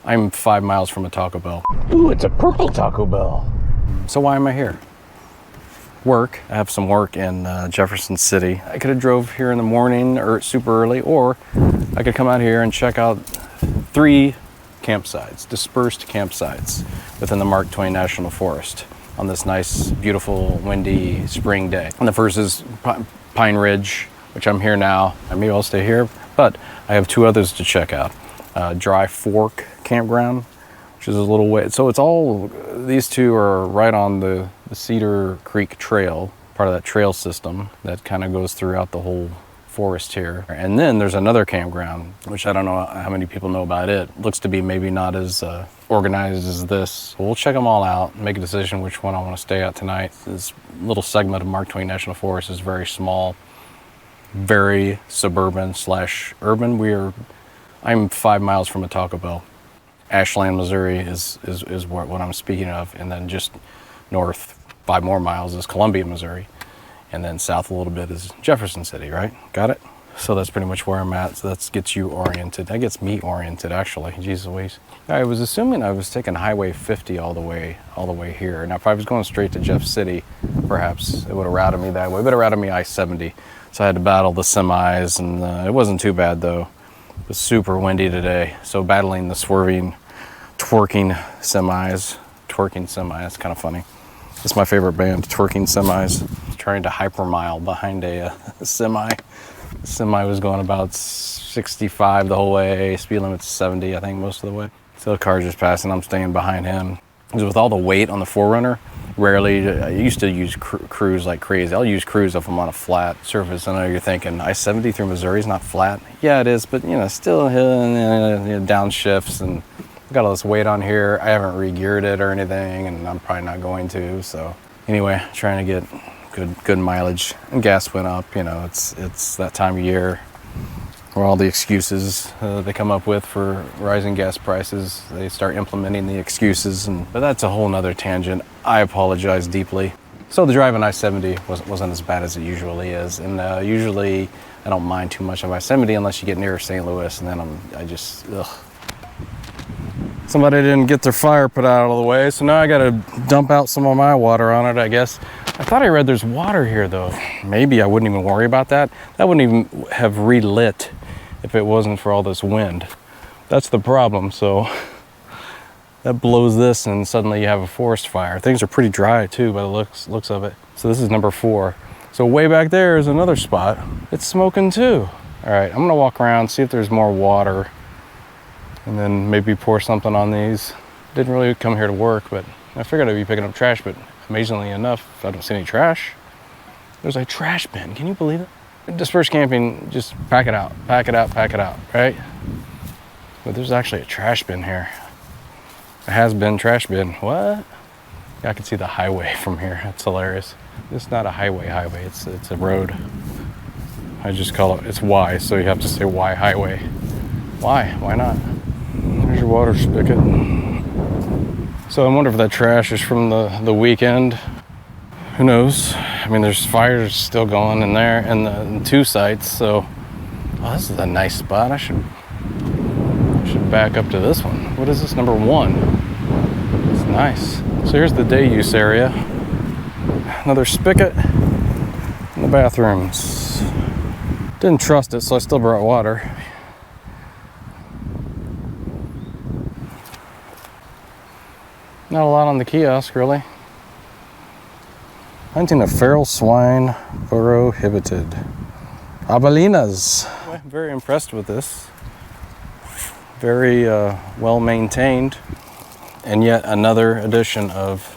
I'm 5 miles from a Taco Bell. Ooh, it's a purple Taco Bell. So why am I here? Work. I have some work in Jefferson City. I could have drove here in the morning or super early, or I could come out here and check out 3 campsites, dispersed campsites within the Mark Twain National Forest on this nice, beautiful, windy spring day. And the first is Pine Ridge, which I'm here now. Maybe I'll stay here, but I have 2 others to check out. Dry Fork Campground, which is a little way. So it's all, these 2 are right on the Cedar Creek Trail, part of that trail system that kind of goes throughout the whole forest here. And then there's another campground, which I don't know how many people know about it. Looks to be maybe not as organized as this. So we'll check them all out and make a decision which one I want to stay at tonight. This little segment of Mark Twain National Forest is very small, very suburban / urban. I'm 5 miles from a Taco Bell. Ashland, Missouri is what I'm speaking of, and then just north 5 more miles is Columbia, Missouri, and then south a little bit is Jefferson City, right? Got it? So that's pretty much where I'm at. So that gets you oriented. That gets me oriented, actually. Jeez Louise. I was assuming I was taking Highway 50 all the way here. Now, if I was going straight to Jeff City, perhaps it would have routed me that way. But it routed me I-70, so I had to battle the semis, and it wasn't too bad though. It was super windy today, so battling the swerving, twerking semis, it's kind of funny. It's my favorite band, Twerking Semis. Trying to hypermile behind a semi. The semi was going about 65 the whole way, speed limit's 70, I think, most of the way. So the car's just passing, I'm staying behind him. Because with all the weight on the 4Runner, rarely, I used to use cruise like crazy. I'll use cruise if I'm on a flat surface. I know you're thinking, I-70 through Missouri is not flat. Yeah, it is, but still downshifts, and I've got all this weight on here. I haven't re-geared it or anything, and I'm probably not going to. So anyway, trying to get good mileage, and gas went up. It's that time of year where all the excuses they come up with for rising gas prices, they start implementing the excuses, but that's a whole nother tangent. I apologize deeply. So the drive on I-70 wasn't as bad as it usually is, and usually I don't mind too much of I-70 unless you get near St. Louis, and then somebody didn't get their fire put out of the way, so now I gotta dump out some of my water on it, I guess. I thought I read there's water here though. Maybe I wouldn't even worry about that. That wouldn't even have relit if it wasn't for all this wind. That's the problem. So that blows this and suddenly you have a forest fire. Things are pretty dry too by the looks of it. So this is number 4. So way back there is another spot. It's smoking too. All right, I'm gonna walk around, see if there's more water, and then maybe pour something on these. Didn't really come here to work, but I figured I'd be picking up trash, but amazingly enough, I don't see any trash. There's a trash bin, can you believe it? Dispersed camping, just pack it out, right? But there's actually a trash bin here. A has-been trash bin, what? I can see the highway from here, that's hilarious. It's not a highway, it's a road. I just call it, it's Y, so you have to say Y highway. Why not? There's your water spigot. So I wonder if that trash is from the weekend. Who knows? I mean, there's fires still going in there in the 2 sites, so this is a nice spot. I should back up to this one. What is this, number 1? It's nice. So here's the day use area. Another spigot in the bathrooms. Didn't trust it, so I still brought water. Not a lot on the kiosk, really. Hunting a feral swine prohibited. Avelinas. I'm very impressed with this. Very well maintained. And yet another edition of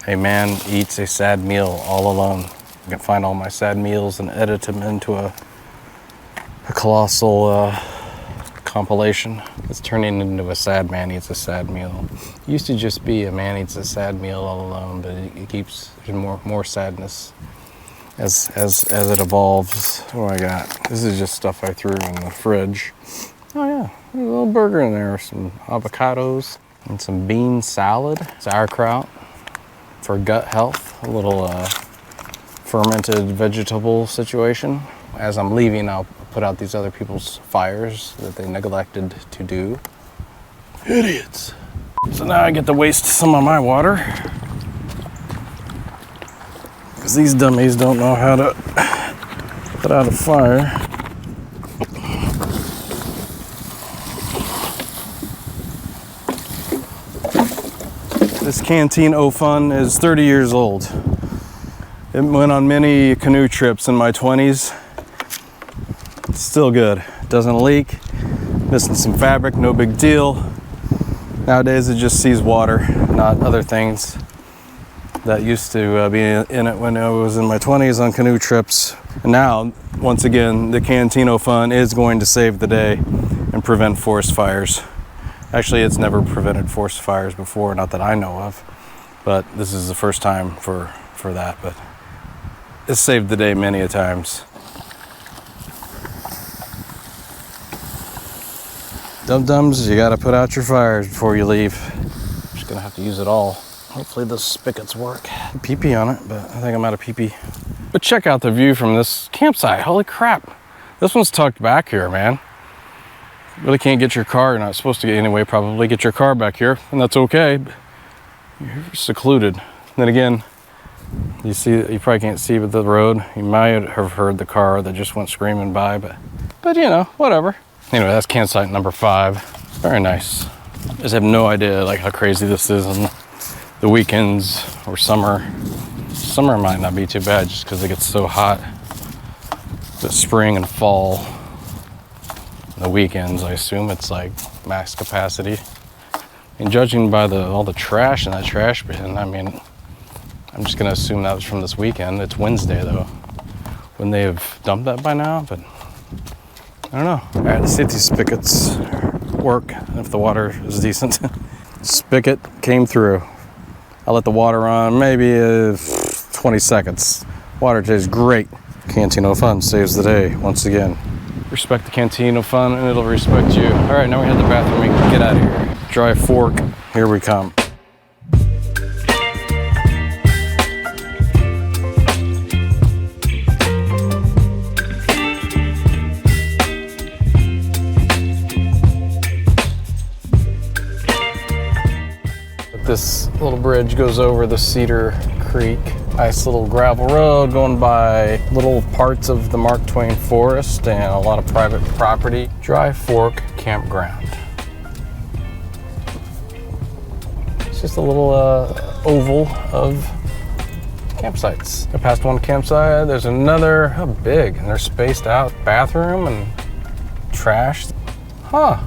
a man eats a sad meal all alone. I can find all my sad meals and edit them into a colossal compilation. It's turning into a sad man eats a sad meal. It used to just be a man eats a sad meal all alone, but it keeps more sadness as it evolves. What do I got? This is just stuff I threw in the fridge. Oh yeah, there's a little burger in there, some avocados and some bean salad, sauerkraut for gut health, a little fermented vegetable situation. As I'm leaving, I'll put out these other people's fires that they neglected to do. Idiots. So now I get to waste some of my water. Because these dummies don't know how to put out a fire. This Canteen O Fun is 30 years old. It went on many canoe trips in my 20s. It's still good. It doesn't leak. Missing some fabric, no big deal. Nowadays it just sees water, not other things that used to be in it when I was in my 20s on canoe trips. And now, once again, the Canteen O Fun is going to save the day and prevent forest fires. Actually, it's never prevented forest fires before, not that I know of, but this is the first time for that, but it's saved the day many a times. Dum-dums, you gotta put out your fires before you leave. I'm just gonna have to use it all. Hopefully those spigots work. Pee-pee on it, but I think I'm out of pee-pee. But check out the view from this campsite. Holy crap. This one's tucked back here, man. Really can't get your car, you're not supposed to anyway, probably get your car back here, and that's okay. You're secluded. Then again, you probably can't see with the road. You might have heard the car that just went screaming by, but you know, whatever. Anyway, that's campsite number 5. Very nice. I just have no idea like how crazy this is on the weekends or summer. Summer might not be too bad just because it gets so hot. But spring and fall, the weekends, I assume it's like max capacity. And judging by all the trash in that trash bin, I mean, I'm just gonna assume that was from this weekend. It's Wednesday though. Wouldn't they have dumped that by now? But I don't know. All right, let's see if these spigots work, and if the water is decent. Spigot came through. I let the water on maybe 20 seconds. Water tastes great. Canteen O Fun saves the day once again. Respect the Canteen O Fun and it'll respect you. All right, now we have the bathroom. We can get out of here. Dry fork, here we come. This little bridge goes over the Cedar Creek. Nice little gravel road going by little parts of the Mark Twain Forest and a lot of private property. Dry Fork Campground. It's just a little oval of campsites. I passed one campsite, there's another. How big? And they're spaced out. Bathroom and trash. Huh.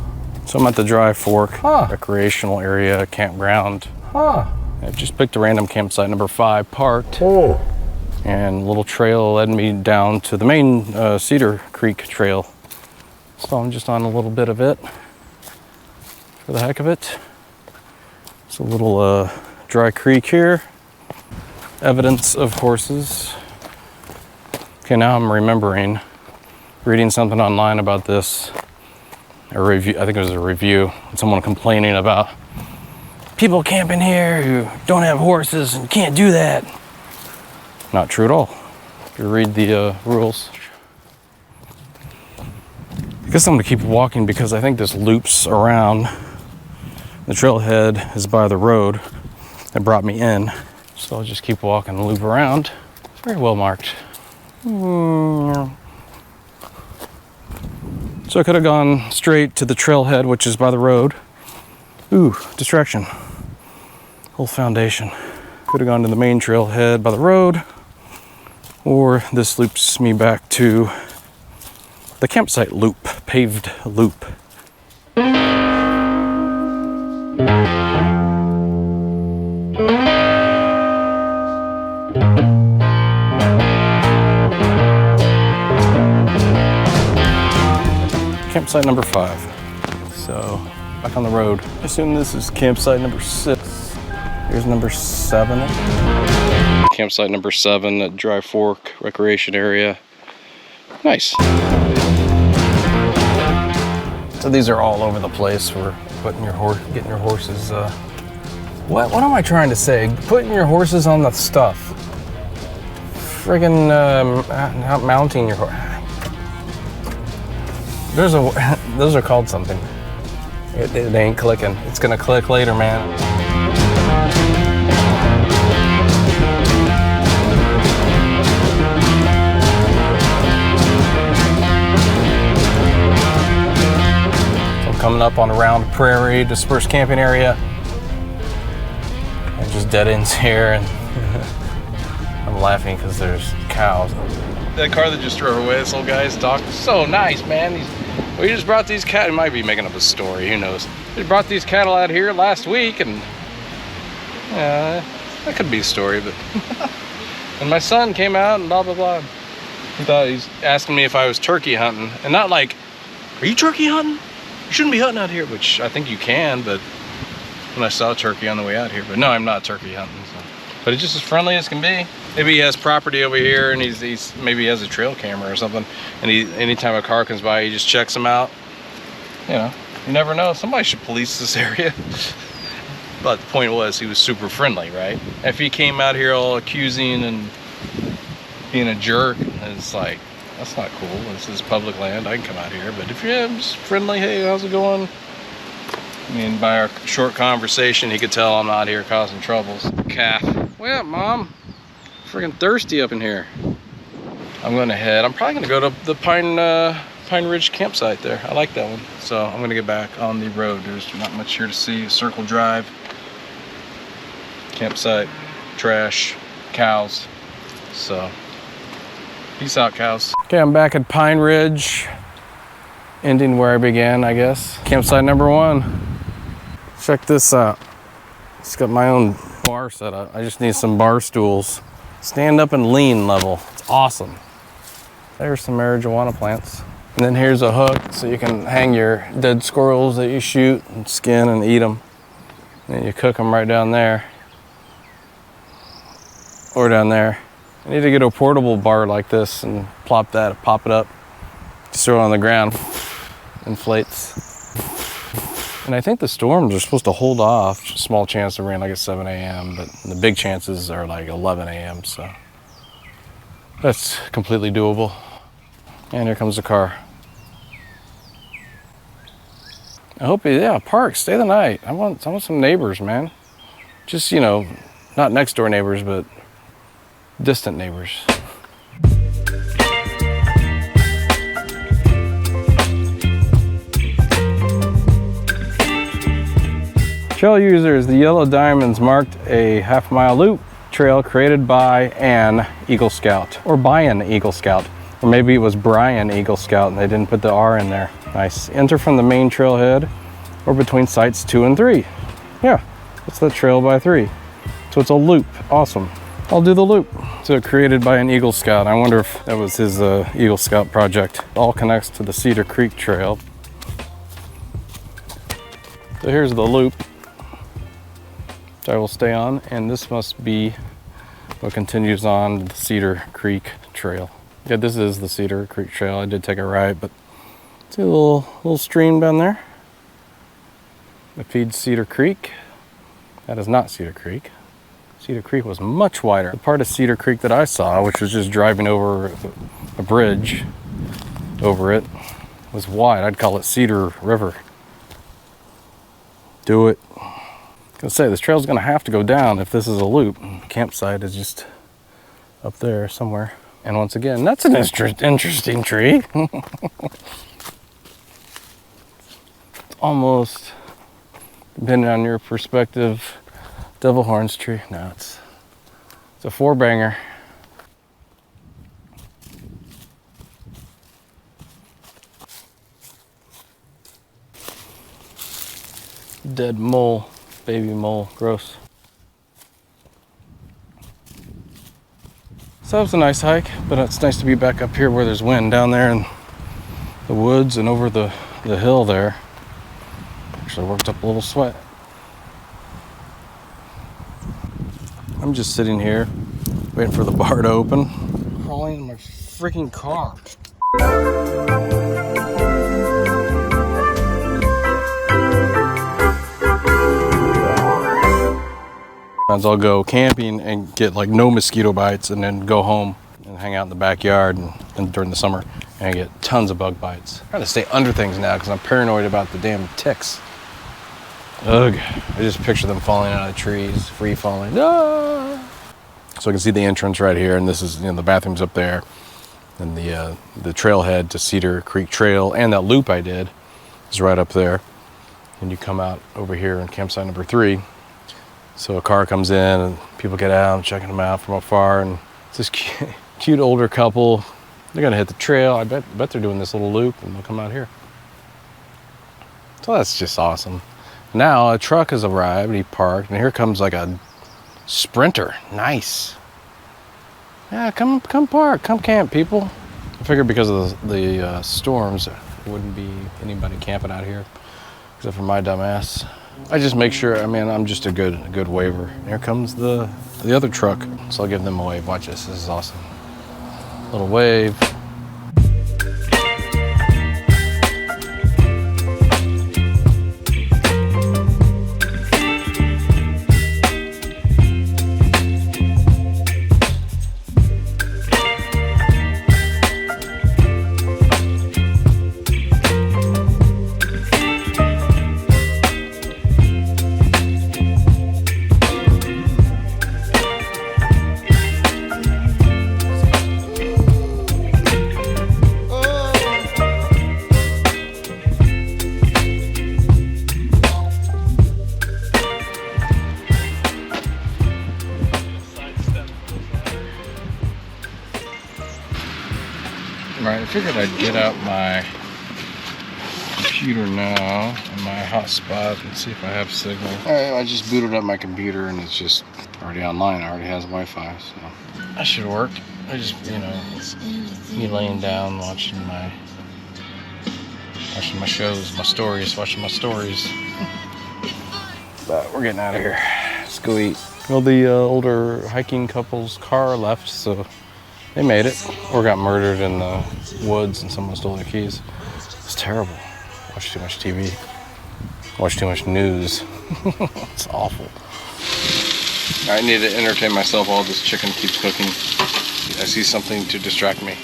So I'm at the Dry Fork recreational area campground. I just picked a random campsite, number 5, parked. And a little trail led me down to the main Cedar Creek trail. So I'm just on a little bit of it for the heck of it. It's a little dry creek here. Evidence of horses. Okay, now I'm remembering reading something online about this. A review, I think it was a review, someone complaining about people camping here who don't have horses and can't do that. Not true at all. If you read the rules. I guess I'm gonna keep walking because I think this loops around. The trailhead is by the road that brought me in. So I'll just keep walking and loop around. It's very well marked. So I could have gone straight to the trailhead, which is by the road. Ooh, distraction. Whole foundation. Could have gone to the main trailhead by the road, or this loops me back to the campsite loop, paved loop. Campsite number 5. So, back on the road. I assume this is campsite number 6. Here's number 7. Campsite number 7 at Dry Fork Recreation Area. Nice. So these are all over the place for putting your getting your horses. What am I trying to say? Putting your horses on the stuff. Friggin' mounting your horse. Those are called something. It ain't clicking. It's gonna click later, man. So I'm coming up on the Round Prairie Dispersed camping area. And just dead ends here, and I'm laughing because there's cows. That car that just drove away, this old guy's talking so nice, man. We just brought these cattle. He might be making up a story, who knows. We brought these cattle out here last week, and that could be a story, but and my son came out and blah blah blah. He thought he's asking me if I was turkey hunting, and not like, are you turkey hunting? You shouldn't be hunting out here, which I think you can, but when I saw a turkey on the way out here, but no, I'm not turkey hunting. So. But it's just as friendly as can be. Maybe he has property over here, and he's maybe he has a trail camera or something, and anytime a car comes by, he just checks them out. You know, you never know. Somebody should police this area. But the point was, he was super friendly, right? If he came out here all accusing and being a jerk, it's like, that's not cool. This is public land. I can come out here. But if you're just friendly, hey, how's it going? I mean, by our short conversation, he could tell I'm not here causing troubles. Calf. Well, Mom, freaking thirsty up in here. I'm going to head. I'm probably going to go to the Pine Ridge campsite there. I like that one. So I'm going to get back on the road. There's not much here to see. Circle Drive, campsite, trash, cows. So peace out, cows. Okay, I'm back at Pine Ridge, ending where I began, I guess. Campsite number 1. Check this out. It's got my own bar set up. I just need some bar stools. Stand up and lean level. It's awesome. There's some marijuana plants. And then here's a hook so you can hang your dead squirrels that you shoot and skin and eat them. And you cook them right down there. Or down there. I need to get a portable bar like this and pop it up. Just throw it on the ground. Inflates. And I think the storms are supposed to hold off. Small chance of rain like at 7 a.m. But the big chances are like 11 a.m. So that's completely doable. And here comes the car. I hope, park, stay the night. I want some neighbors, man. Just, you know, not next door neighbors, but distant neighbors. Trail users, the yellow diamonds marked a half-mile loop trail created by an Eagle Scout, or by an Eagle Scout. Or maybe it was Brian Eagle Scout and they didn't put the R in there. Nice. Enter from the main trailhead or between sites 2 and 3. Yeah, it's the trail by 3. So it's a loop. Awesome. I'll do the loop. So created by an Eagle Scout. I wonder if that was his Eagle Scout project. It all connects to the Cedar Creek Trail. So here's the loop that I will stay on, and this must be what continues on the Cedar Creek Trail. Yeah, this is the Cedar Creek Trail. I did take a ride, but see a little stream down there that feeds Cedar Creek. That is not Cedar Creek. Cedar Creek was much wider. The part of Cedar Creek that I saw, which was just driving over a bridge over it, was wide. I'd call it Cedar River. Do it. I was gonna say, this trail's gonna have to go down if this is a loop. Campsite is just up there somewhere. And once again, that's an interesting tree. It's almost, depending on your perspective, devil horns tree. No, it's a 4-banger. Dead mole, baby mole, gross. So it was a nice hike, but it's nice to be back up here where there's wind. Down there in the woods and over the hill there. Actually worked up a little sweat. I'm just sitting here waiting for the bar to open. Crawling in my freaking car. I'll go camping and get like no mosquito bites, and then go home and hang out in the backyard and during the summer, and I get tons of bug bites. I'm trying to stay under things now because I'm paranoid about the damn ticks. Ugh, I just picture them falling out of trees, free falling. Ah! So I can see the entrance right here, and this is, the bathroom's up there. And the trailhead to Cedar Creek Trail, and that loop I did is right up there. And you come out over here in campsite number 3. So a car comes in and people get out, checking them out from afar, and it's this cute older couple. They're gonna hit the trail. I bet they're doing this little loop, and they'll come out here. So that's just awesome. Now a truck has arrived, and he parked, and here comes like a Sprinter. Nice. Yeah, come park, come camp, people. I figured because of the storms, there wouldn't be anybody camping out here, except for my dumb ass. I just make sure, I'm just a good waver. Here comes the other truck, so I'll give them a wave. Watch this is awesome. Little wave. Right, I figured I'd get out my computer now and my hotspot and see if I have signal. Alright, I just booted up my computer and it's just already online. It already has Wi-Fi, so that should work. I just, me laying down watching my shows, watching my stories. But we're getting out of here. Let's go eat. Well, the older hiking couple's car left, so they made it, or got murdered in the woods and someone stole their keys. It's terrible. Watch too much TV. Watch too much news. It's awful. I need to entertain myself while this chicken keeps cooking. I see something to distract me.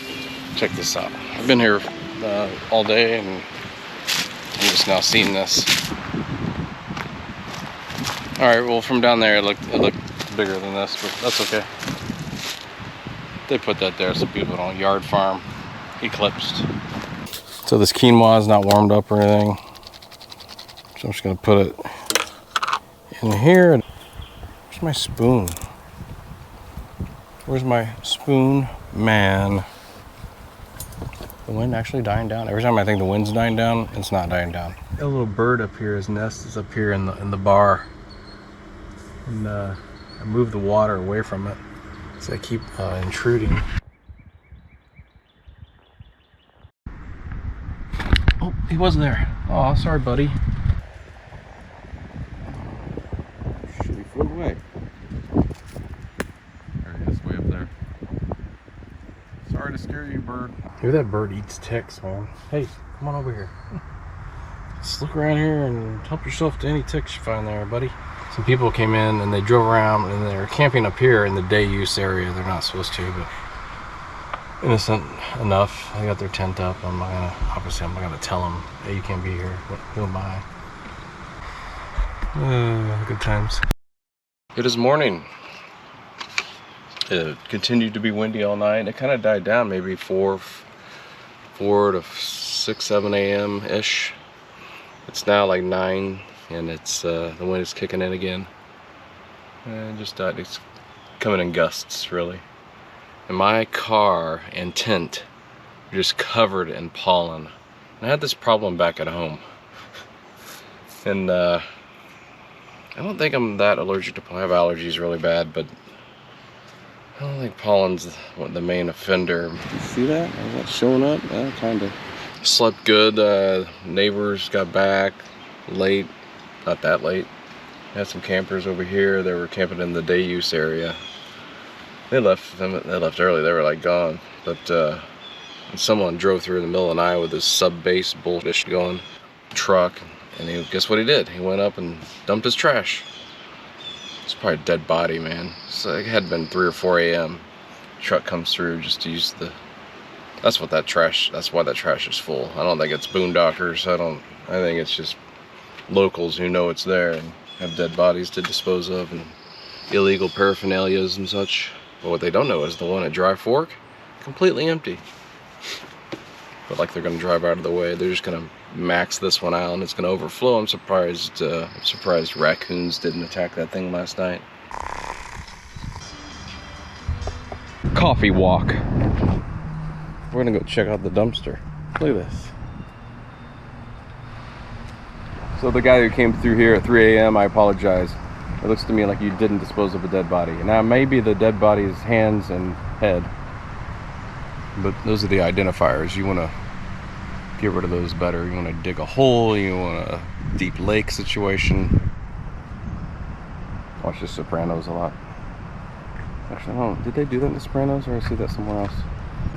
Check this out. I've been here all day and I'm just now seeing this. All right, well from down there it looked bigger than this, but that's okay. They put that there so people don't yard farm. Eclipsed. So this quinoa is not warmed up or anything. So I'm just gonna put it in here. Where's my spoon? Where's my spoon? Man. The wind actually dying down. Every time I think the wind's dying down, it's not dying down. Got a little bird up here. His nest is up here in the bar. And I moved the water away from it. So I keep intruding. Oh, he was there. Oh, sorry, buddy. Should he flew away? There he is, way up there. Sorry to scare you, bird. Maybe that bird eats ticks, man. Hey, come on over here. Just look around here and help yourself to any ticks you find there, buddy. Some people came in and they drove around and they're camping up here in the day use area. They're not supposed to, but innocent enough. They got their tent up. I'm not gonna tell them, hey, you can't be here. Who am I? Good times. It is morning. It continued to be windy all night. It kind of died down maybe 4 to 6, 7 a.m. ish. It's now like 9. And it's the wind is kicking in again. And just it's coming in gusts, really. And my car and tent are just covered in pollen. And I had this problem back at home. And I don't think I'm that allergic to pollen. I have allergies really bad, but I don't think pollen's the main offender. See that? Is that showing up? Yeah, kinda. Slept good. Neighbors got back late. Not that late. Had some campers over here. They were camping in the day use area. They left early. They were like gone. But someone drove through in the middle of the night with his sub-bass bullshit going truck, and guess what he did? He went up and dumped his trash. It's probably a dead body, man. So it had been 3 or 4 a.m. Truck comes through just to use the. That's why that trash is full. I don't think it's boondockers. I think it's just locals who know it's there and have dead bodies to dispose of and illegal paraphernalias and such. But what they don't know is the one at Dry Fork, completely empty. But like they're gonna drive out of the way, they're just gonna max this one out and it's gonna overflow. I'm surprised raccoons didn't attack that thing last night. Coffee walk. We're gonna go check out the dumpster. Look at this. So the guy who came through here at 3 a.m., I apologize. It looks to me like you didn't dispose of a dead body. Now maybe the dead body's hands and head, but those are the identifiers. You want to get rid of those better. You want to dig a hole, you want a deep lake situation. Watch The Sopranos a lot. Actually, no, did they do that in The Sopranos, or I see that somewhere else?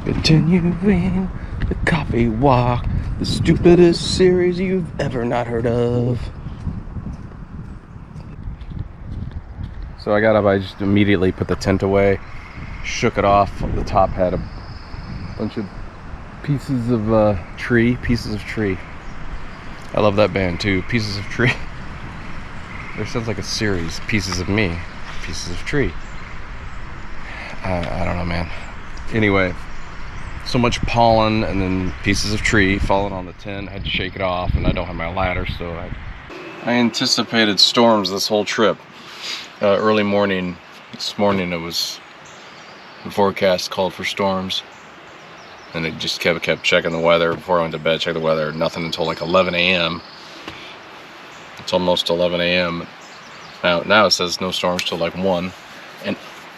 Continuing the coffee walk, the stupidest series you've ever not heard of. So I got up, I just immediately put the tent away, shook it off. The top had a bunch of pieces of tree. I love that band too, Pieces of Tree. There sounds like a series, Pieces of Me, Pieces of Tree. I don't know, man. Anyway, so much pollen and then pieces of tree falling on the tent. I had to shake it off, and I don't have my ladder, so I anticipated storms this whole trip. Early morning, this morning it was, the forecast called for storms, and it just kept checking the weather before I went to bed. Check the weather, nothing until like 11 a.m. It's almost 11 a.m. Now it says no storms till like 1, and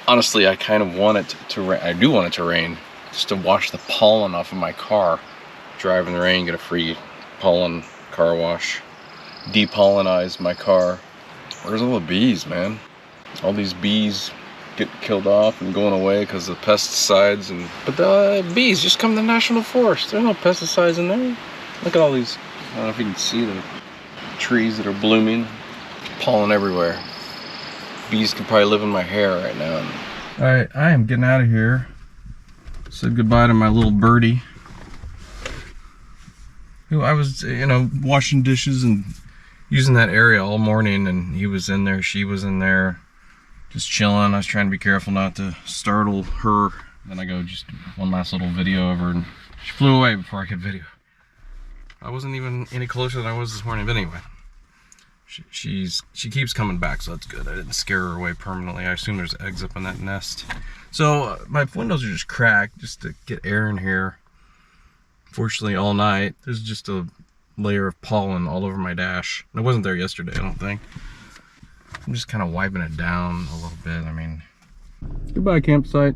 honestly, I kind of want it to rain. I do want it to rain, just to wash the pollen off of my car. Drive in the rain, get a free pollen car wash. Depollenize my car. Where's all the bees, man? All these bees get killed off and going away because of pesticides. But the bees just come to the National Forest. There's no pesticides in there. Look at all these, I don't know if you can see the trees that are blooming. Pollen everywhere. Bees could probably live in my hair right now. Alright, I am getting out of here. Said goodbye to my little Birdie, who I was, washing dishes and using that area all morning, and he was in there, she was in there, just chilling. I was trying to be careful not to startle her. Then I go just one last little video of her, and she flew away before I could video. I wasn't even any closer than I was this morning, but anyway. She keeps coming back, so that's good. I didn't scare her away permanently. I assume there's eggs up in that nest. So my windows are just cracked just to get air in here. Fortunately, all night there's just a layer of pollen all over my dash. And it wasn't there yesterday, I don't think. I'm just kind of wiping it down a little bit. I mean, goodbye campsite.